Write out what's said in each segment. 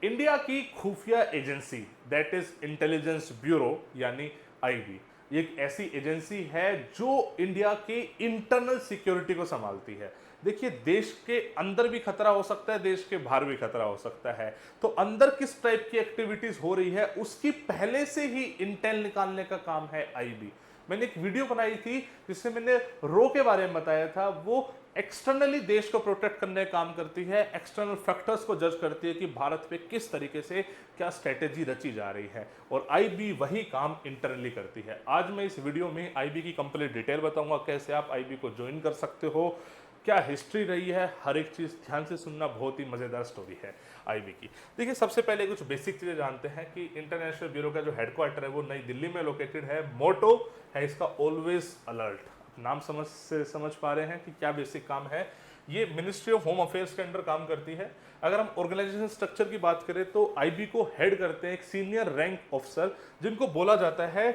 India की खुफिया agency that is intelligence bureau यानी आईबी, ये एक ऐसी एजेंसी है जो इंडिया के इंटरनल सिक्योरिटी को संभालती है। देखिए, देश के अंदर भी खतरा हो सकता है, देश के बाहर भी खतरा हो सकता है। तो अंदर किस टाइप की एक्टिविटीज हो रही है उसकी पहले से ही इंटेल निकालने का काम है आईबी। मैंने एक वीडियो बनाई थी जिसमें मैंने रो के बारे में बताया था। वो एक्सटर्नली देश को प्रोटेक्ट करने का काम करती है, एक्सटर्नल फैक्टर्स को जज करती है कि भारत पे किस तरीके से क्या स्ट्रेटेजी रची जा रही है, और आईबी वही काम इंटरनली करती है। आज मैं इस वीडियो में आईबी की कंप्लीट डिटेल बताऊंगा, कैसे आप आईबी को ज्वाइन कर सकते हो, क्या हिस्ट्री रही है, हर एक चीज़ ध्यान से सुनना, बहुत ही मज़ेदार स्टोरी है आईबी की। देखिए, सबसे पहले कुछ बेसिक चीज़ें जानते हैं कि इंटरनेशनल ब्यूरो का जो हेडक्वार्टर है वो नई दिल्ली में लोकेटेड है। मोटो है इसका ऑलवेज अलर्ट। नाम समझ पा रहे हैं कि क्या बेसिक काम है। ये मिनिस्ट्री ऑफ होम अफेयर्स के अंडर काम करती है। अगर हम ऑर्गेनाइजेशन स्ट्रक्चर की बात करें तो आईबी को हेड करते हैं एक सीनियर रैंक ऑफिसर जिनको बोला जाता है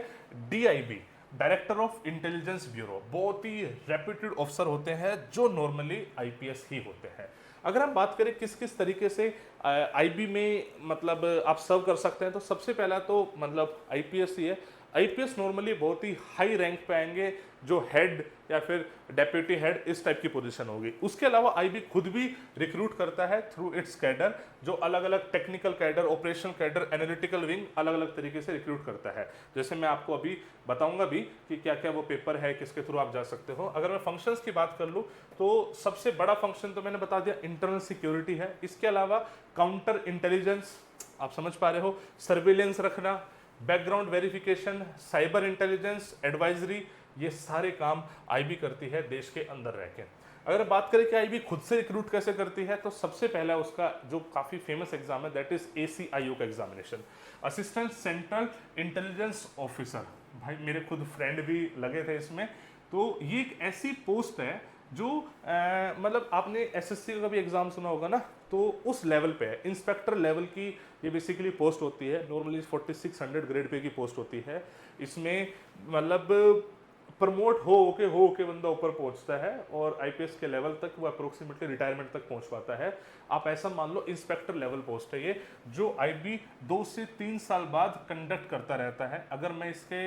DIB, director of intelligence bureau. बहुत ही रेप्यूटेड ऑफिसर होते हैं जो नॉर्मली आईपीएस ही होते हैं। अगर हम बात करें किस किस तरीके से आईबी में मतलब आप सर्व कर सकते हैं, तो सबसे पहला तो मतलब आईपीएस ही है। आईपीएस नॉर्मली बहुत ही हाई रैंक पे आएंगे, जो हेड या फिर डेप्यूटी हेड इस टाइप की पोजीशन होगी। उसके अलावा आईबी खुद भी रिक्रूट करता है थ्रू इट्स कैडर, जो अलग अलग technical cadre, operational cadre, analytical wing अलग अलग तरीके से रिक्रूट करता है। जैसे मैं आपको अभी बताऊंगा भी कि क्या क्या वो पेपर है, किसके थ्रू आप जा सकते हो। अगर मैं फंक्शंस की बात कर लूँ तो सबसे बड़ा फंक्शन तो मैंने बता दिया इंटरनल सिक्योरिटी है। इसके अलावा काउंटर इंटेलिजेंस, आप समझ पा रहे हो, सर्विलेंस रखना, background verification, cyber intelligence, advisory, ये सारे काम आईबी करती है देश के अंदर रह के। अगर बात करें कि आईबी खुद से रिक्रूट कैसे करती है, तो सबसे पहला उसका जो काफ़ी फेमस एग्जाम है दैट इज एसीआईओ का examination, assistant central intelligence officer. भाई मेरे खुद फ्रेंड भी लगे थे इसमें। तो ये एक ऐसी पोस्ट है जो मतलब आपने एसएससी का भी एग्जाम सुना होगा ना, तो उस लेवल पे है, इंस्पेक्टर लेवल की ये बेसिकली पोस्ट होती है। नॉर्मली 4600 ग्रेड पे की पोस्ट होती है। इसमें मतलब प्रमोट हो के बंदा ऊपर पहुंचता है और आईपीएस के लेवल तक वो अप्रोक्सीमेटली रिटायरमेंट तक पहुंच पाता है। आप ऐसा मान लो इंस्पेक्टर लेवल पोस्ट है ये, जो आईबी 2 से 3 साल बाद कंडक्ट करता रहता है। अगर मैं इसके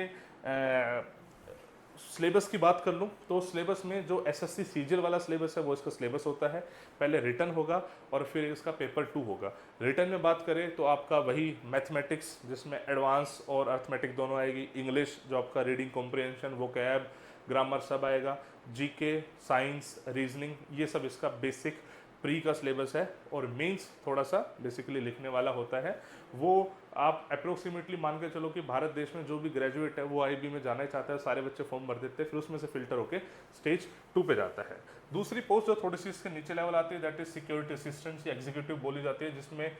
सिलेबस की बात कर लूँ तो सिलेबस में जो एसएससी सीजीएल वाला सिलेबस है वो इसका सिलेबस होता है। पहले रिटन होगा और फिर इसका पेपर 2 होगा। रिटन में बात करें तो आपका वही मैथमेटिक्स जिसमें एडवांस और अर्थमेटिक दोनों आएगी, इंग्लिश जो आपका रीडिंग कॉम्प्रिहेंशन, वोकैब, ग्रामर सब आएगा, जीके, साइंस, रीजनिंग, ये सब इसका बेसिक प्री का सिलेबस है। और मेंस थोड़ा सा बेसिकली लिखने वाला होता है। वो आप अप्रोक्सीमेटली मान के चलो कि भारत देश में जो भी ग्रेजुएट है वो आईबी में जाना ही चाहता है, सारे बच्चे फॉर्म भर देते हैं, फिर उसमें से फिल्टर होकर स्टेज 2 पे जाता है। दूसरी पोस्ट जो थोड़ी सी इसके नीचे लेवल आती है दैट इज सिक्योरिटी असिस्टेंट या एग्जीक्यूटिव बोली जाती है, जिसमें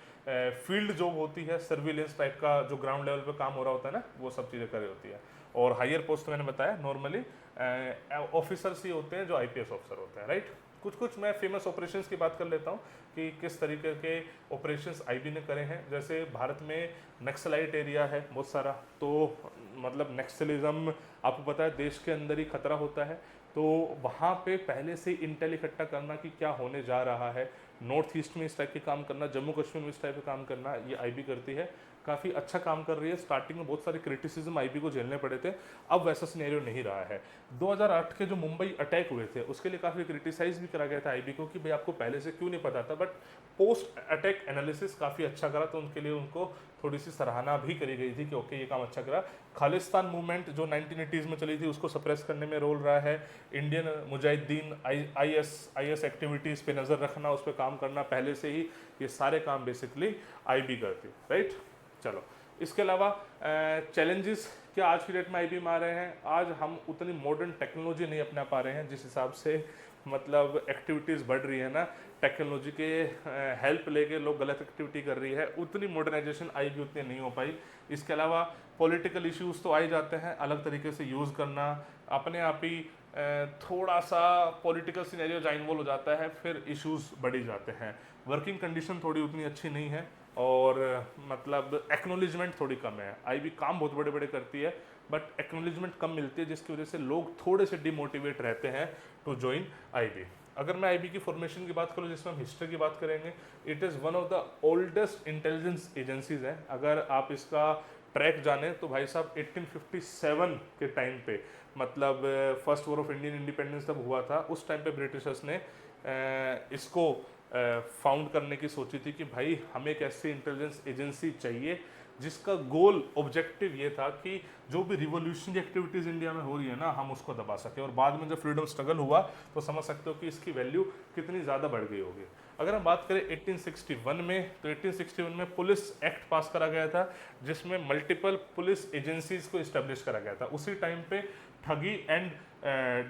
फील्ड जॉब होती है, सर्विलेंस टाइप का जो ग्राउंड लेवल पे काम हो रहा होता है ना, वो सब चीज़ें कर रही होती है। और हायर पोस्ट तो मैंने बताया नॉर्मली ऑफिसर्स ही होते हैं जो आईपीएस ऑफिसर होते हैं, राइट। कुछ मैं फेमस ऑपरेशंस की बात कर लेता हूँ कि किस तरीके के ऑपरेशंस आईबी ने करे हैं। जैसे भारत में नक्सलाइट एरिया है बहुत सारा, तो मतलब नक्सलिज्म आपको पता है देश के अंदर ही खतरा होता है। तो वहाँ पे पहले से इंटेल इकट्ठा करना कि क्या होने जा रहा है, नॉर्थ ईस्ट में इस टाइप के काम करना, जम्मू कश्मीर में इस टाइप के काम करना, ये आईबी करती है। काफ़ी अच्छा काम कर रही है। स्टार्टिंग में बहुत सारे क्रिटिसिज्म आईबी को झेलने पड़े थे, अब वैसा सिनेरियो नहीं रहा है। 2008 के जो मुंबई अटैक हुए थे उसके लिए काफ़ी क्रिटिसाइज भी करा गया था आईबी को कि भाई आपको पहले से क्यों नहीं पता था, बट पोस्ट अटैक एनालिसिस काफ़ी अच्छा करा, तो उनके लिए उनको थोड़ी सी सराहना भी करी गई थी कि ओके ये काम अच्छा करा। खालिस्तान मूवमेंट जो 1980s में चली थी उसको सप्रेस करने में रोल रहा है। इंडियन मुजाहिदीन आईएस एक्टिविटीज़ पे नज़र रखना, उस पर काम करना पहले से ही, ये सारे काम बेसिकली आईबी करती, राइट। चलो, इसके अलावा चैलेंजेस क्या आज की डेट में आईबी में आ रहे हैं। आज हम उतनी मॉडर्न टेक्नोलॉजी नहीं अपना पा रहे हैं जिस हिसाब से मतलब एक्टिविटीज़ बढ़ रही है ना, टेक्नोलॉजी के हेल्प लेके लोग गलत एक्टिविटी कर रही है, उतनी मॉडर्नाइजेशन आईबी उतनी नहीं हो पाई। इसके अलावा पॉलिटिकल इश्यूज तो आ ही जाते हैं, अलग तरीके से यूज़ करना, अपने आप ही थोड़ा सा पॉलिटिकल सिनेरियो जहाँ इन्वॉल्व हो जाता है फिर इश्यूज बढ़ ही जाते हैं। वर्किंग कंडीशन थोड़ी उतनी अच्छी नहीं है और मतलब एक्नोलिजमेंट थोड़ी कम है। आईबी काम बहुत बड़े बड़े करती है बट एक्नोलिजमेंट कम मिलती है, जिसकी वजह से लोग थोड़े से डिमोटिवेट रहते हैं टू ज्वाइन आईबी। अगर मैं आईबी की फॉर्मेशन की बात करूँ, जिसमें हम हिस्ट्री की बात करेंगे, it is one of the oldest intelligence agencies है। अगर आप इसका ट्रैक जाने तो भाई साहब 1857 के टाइम पे, मतलब first war of Indian independence जब हुआ था, उस टाइम पे ब्रिटिशर्स ने इसको फाउंड करने की सोची थी कि भाई हमें एक ऐसी इंटेलिजेंस एजेंसी चाहिए जिसका गोल ऑब्जेक्टिव ये था कि जो भी रिवोल्यूशनरी एक्टिविटीज़ इंडिया में हो रही है ना, हम उसको दबा सकें। और बाद में जब फ्रीडम स्ट्रगल हुआ तो समझ सकते हो कि इसकी वैल्यू कितनी ज़्यादा बढ़ गई होगी। अगर हम बात करें 1861 में, तो 1861 में पुलिस एक्ट पास करा गया था, जिसमें मल्टीपल पुलिस एजेंसीज को इस्टेब्लिश करा गया था। उसी टाइम पे ठगी एंड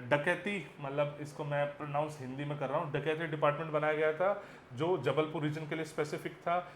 डकैती, मतलब इसको मैं प्रोनाउंस हिंदी में कर रहा हूँ, डकैती डिपार्टमेंट बनाया गया था, जो जबलपुर रीजन के लिए स्पेसिफिक था।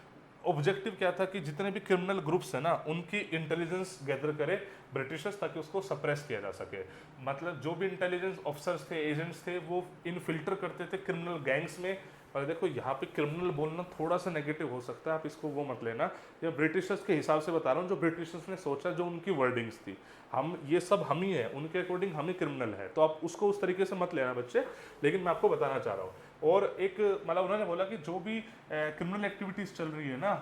ऑब्जेक्टिव क्या था कि जितने भी क्रिमिनल ग्रुप्स हैं ना, उनकी इंटेलिजेंस गैदर करे ब्रिटिशर्स, ताकि उसको सप्रेस किया जा सके। मतलब जो भी इंटेलिजेंस ऑफिसर्स थे, एजेंट्स थे, वो इनफिल्टर करते थे क्रिमिनल गैंग्स में। और देखो यहाँ पे क्रिमिनल बोलना थोड़ा सा नेगेटिव हो सकता है, आप इसको वो मत लेना, ये ब्रिटिशर्स के हिसाब से बता रहा हूँ, जो ब्रिटिशर्स ने सोचा, जो उनकी वर्डिंग्स थी। हम ये सब हम ही है, उनके अकॉर्डिंग हम ही क्रिमिनल है, तो आप उसको उस तरीके से मत लेना बच्चे, लेकिन मैं आपको बताना चाह रहा हूँ। और एक मतलब उन्होंने बोला कि जो भी क्रिमिनल एक्टिविटीज़ चल रही है ना,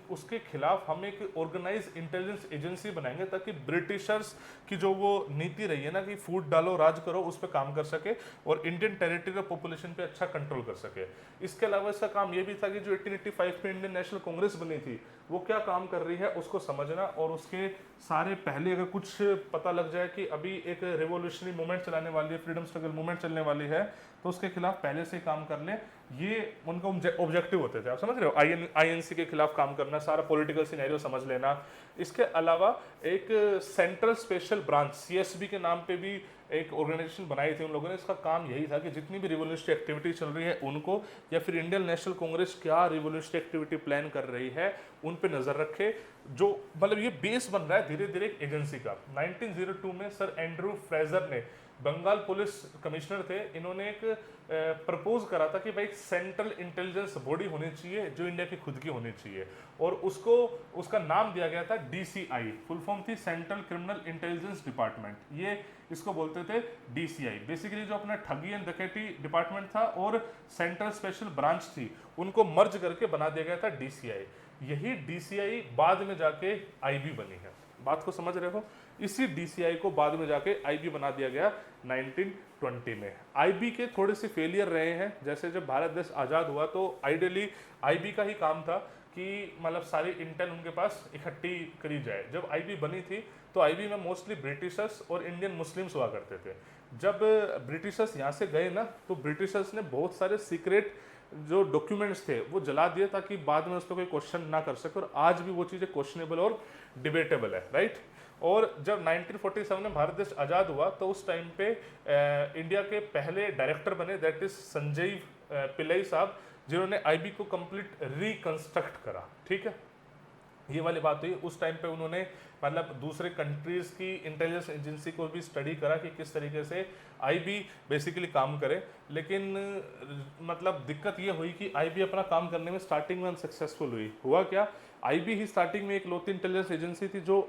उसके खिलाफ हम एक ऑर्गेनाइज इंटेलिजेंस एजेंसी बनाएंगे, ताकि ब्रिटिशर्स की जो वो नीति रही है ना कि फूट डालो राज करो, उस पर काम कर सके और इंडियन टेरिटरी और पॉपुलेशन पे अच्छा कंट्रोल कर सके। इसके अलावा इसका काम ये भी था कि जो 1885 में इंडियन नेशनल कांग्रेस बनी थी, वो क्या काम कर रही है उसको समझना, और उसके सारे पहले अगर कुछ पता लग जाए कि अभी एक रेवोल्यूशनरी मूवमेंट चलाने वाली है, फ्रीडम स्ट्रगल मूवमेंट चलने वाली है, तो उसके खिलाफ पहले से काम कर ले। ये उनका ऑब्जेक्टिव होते थे, आप समझ रहे हो। आईएनसी के खिलाफ काम करना, सारा पॉलिटिकल सिनेरियो समझ लेना। इसके अलावा एक सेंट्रल स्पेशल ब्रांच सीएसबी के नाम पे भी एक ऑर्गेनाइजेशन बनाई थी उन लोगों ने। इसका काम यही था कि जितनी भी रिवोल्यूशनरी एक्टिविटी चल रही है उनको, या फिर इंडियन नेशनल कांग्रेस क्या रिवोल्यूशनरी एक्टिविटी प्लान कर रही है, उन पे नजर रखे। जो मतलब ये बेस बन रहा है धीरे धीरे एक एजेंसी का। 1902 में सर एंड्रू फ्रेजर ने, बंगाल पुलिस कमिश्नर थे, इन्होंने एक प्रपोज करा था कि भाई सेंट्रल इंटेलिजेंस बॉडी होनी चाहिए जो इंडिया की खुद की होनी चाहिए, और उसका नाम दिया गया था डीसीआई। फुल फॉर्म थी सेंट्रल क्रिमिनल इंटेलिजेंस डिपार्टमेंट, ये इसको बोलते थे डीसीआई। बेसिकली जो अपना ठगी एंड डकैती डिपार्टमेंट था और सेंट्रल स्पेशल ब्रांच थी, उनको मर्ज करके बना दिया गया था डीसीआई। यही डीसीआई बाद में जाके आईबी बनी है। बात को समझ रहे हो। इसी डीसीआई को बाद में जाके आईबी बना दिया गया 1920 में। आईबी के थोड़े से फेलियर रहे हैं, जैसे जब भारत देश आज़ाद हुआ तो आइडियली आईबी का ही काम था कि मतलब सारी इंटेल उनके पास इकट्ठी करी जाए। जब आईबी बनी थी तो आईबी में मोस्टली ब्रिटिशर्स और इंडियन मुस्लिम्स हुआ करते थे। जब ब्रिटिशर्स यहाँ से गए ना, तो ब्रिटिशर्स ने बहुत सारे सीक्रेट जो डॉक्यूमेंट्स थे वो जला दिए, ताकि बाद में उस पर कोई क्वेश्चन ना कर सके। और आज भी वो चीज़ें क्वेश्चनेबल और डिबेटेबल है, राइट। और जब 1947 में भारत देश आज़ाद हुआ तो उस टाइम पे इंडिया के पहले डायरेक्टर बने, दैट इज संजय पिल्लई साहब, जिन्होंने आईबी को कंप्लीट रिकंस्ट्रक्ट करा। ठीक है, ये वाली बात हुई। उस टाइम पे उन्होंने मतलब दूसरे कंट्रीज़ की इंटेलिजेंस एजेंसी को भी स्टडी करा कि किस तरीके से आईबी बेसिकली काम करे। लेकिन मतलब दिक्कत ये हुई कि आईबी अपना काम करने में स्टार्टिंग में अनसक्सेसफुल हुई। हुआ क्या, आईबी ही स्टार्टिंग में एक लौती इंटेलिजेंस एजेंसी थी जो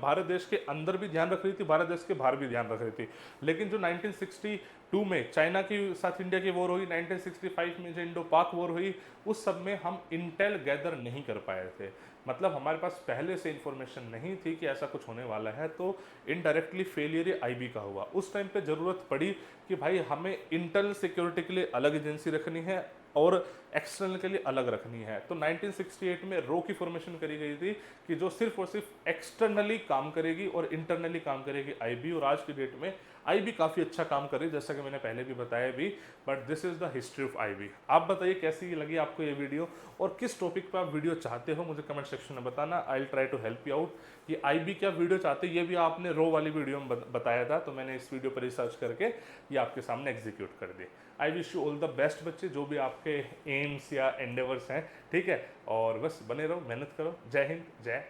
भारत देश के अंदर भी ध्यान रख रही थी, भारत देश के बाहर भी ध्यान रख रही थी। लेकिन जो 1962 में चाइना के साथ इंडिया की वॉर हुई, 1965 में जो इंडो पाक वॉर हुई, उस सब में हम इंटेल गैदर नहीं कर पाए थे। मतलब हमारे पास पहले से इंफॉर्मेशन नहीं थी कि ऐसा कुछ होने वाला है, तो इनडायरेक्टली फेलियर आईबी का हुआ। उस टाइम पे ज़रूरत पड़ी कि भाई हमें इंटरनल सिक्योरिटी के लिए अलग एजेंसी रखनी है और एक्सटर्नल के लिए अलग रखनी है। तो 1968 में रो की फॉर्मेशन करी गई थी कि जो सिर्फ और सिर्फ एक्सटर्नली काम करेगी और इंटरनली काम करेगी आईबी। और आज की डेट में आईबी काफ़ी अच्छा काम कर रही है, जैसा कि मैंने पहले भी बताया भी। But this is the history of IB. आप बताइए कैसी लगी आपको ये वीडियो, और किस टॉपिक पे आप वीडियो चाहते हो मुझे कमेंट सेक्शन में बताना। I will try to help you out कि आईबी क्या वीडियो चाहते हैं। ये भी आपने रो वाली वीडियो में बताया था, तो मैंने इस वीडियो पर रिसर्च करके ये आपके सामने एग्जीक्यूट कर दी। I wish you all the best बच्चे, जो भी आपके एम्स या एंडेवर्स हैं। ठीक है, और बस बने रहो, मेहनत करो। जय हिंद, जय